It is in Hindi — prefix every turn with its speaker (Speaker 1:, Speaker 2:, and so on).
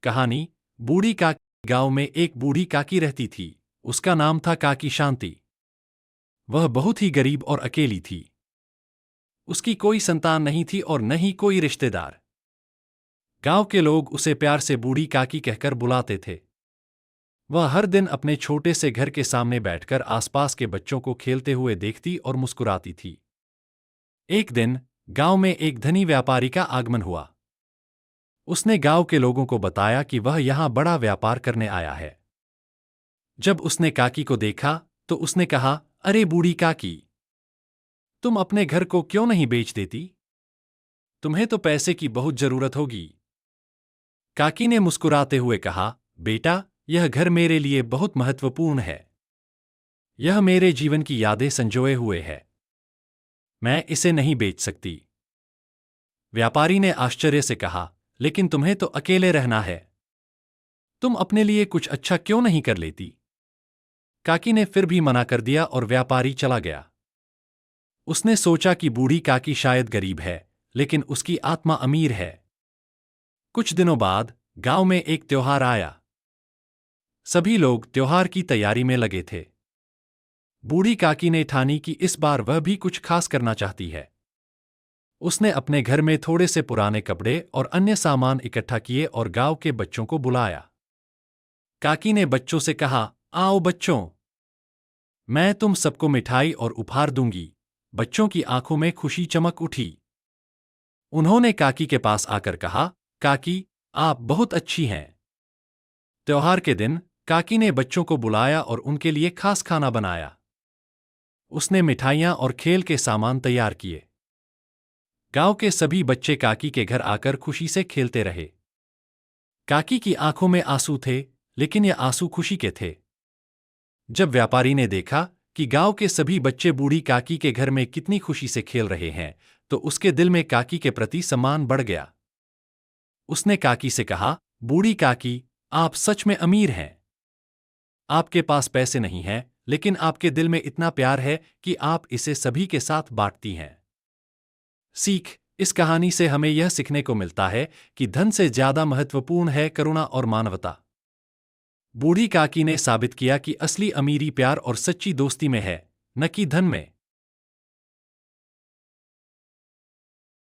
Speaker 1: कहानी। बूढ़ी काकी। गांव में एक बूढ़ी काकी रहती थी। उसका नाम था काकी शांति। वह बहुत ही गरीब और अकेली थी। उसकी कोई संतान नहीं थी और न ही कोई रिश्तेदार। गांव के लोग उसे प्यार से बूढ़ी काकी कहकर बुलाते थे। वह हर दिन अपने छोटे से घर के सामने बैठकर आसपास के बच्चों को खेलते हुए देखती और मुस्कुराती थी। एक दिन गांव में एक धनी व्यापारी का आगमन हुआ। उसने गांव के लोगों को बताया कि वह यहां बड़ा व्यापार करने आया है। जब उसने काकी को देखा तो उसने कहा, अरे बूढ़ी काकी, तुम अपने घर को क्यों नहीं बेच देती? तुम्हें तो पैसे की बहुत जरूरत होगी। काकी ने मुस्कुराते हुए कहा, बेटा, यह घर मेरे लिए बहुत महत्वपूर्ण है। यह मेरे जीवन की यादें संजोए हुए है। मैं इसे नहीं बेच सकती। व्यापारी ने आश्चर्य से कहा, लेकिन तुम्हें तो अकेले रहना है। तुम अपने लिए कुछ अच्छा क्यों नहीं कर लेती? काकी ने फिर भी मना कर दिया और व्यापारी चला गया। उसने सोचा कि बूढ़ी काकी शायद गरीब है, लेकिन उसकी आत्मा अमीर है। कुछ दिनों बाद गांव में एक त्योहार आया। सभी लोग त्योहार की तैयारी में लगे थे। बूढ़ी काकी ने ठानी कि इस बार वह भी कुछ खास करना चाहती है। उसने अपने घर में थोड़े से पुराने कपड़े और अन्य सामान इकट्ठा किए और गांव के बच्चों को बुलाया। काकी ने बच्चों से कहा, आओ बच्चों, मैं तुम सबको मिठाई और उपहार दूंगी। बच्चों की आंखों में खुशी चमक उठी। उन्होंने काकी के पास आकर कहा, काकी, आप बहुत अच्छी हैं। त्योहार के दिन काकी ने बच्चों को बुलाया और उनके लिए खास खाना बनाया। उसने मिठाइयां और खेल के सामान तैयार किए। गांव के सभी बच्चे काकी के घर आकर खुशी से खेलते रहे। काकी की आंखों में आंसू थे, लेकिन ये आंसू खुशी के थे। जब व्यापारी ने देखा कि गांव के सभी बच्चे बूढ़ी काकी के घर में कितनी खुशी से खेल रहे हैं, तो उसके दिल में काकी के प्रति सम्मान बढ़ गया। उसने काकी से कहा, बूढ़ी काकी, आप सच में अमीर हैं। आपके पास पैसे नहीं हैं, लेकिन आपके दिल में इतना प्यार है कि आप इसे सभी के साथ बांटती हैं। सीख। इस कहानी से हमें यह सीखने को मिलता है कि धन से ज्यादा महत्वपूर्ण है करुणा और मानवता। बूढ़ी काकी ने साबित किया कि असली अमीरी प्यार और सच्ची दोस्ती में है, न कि धन में।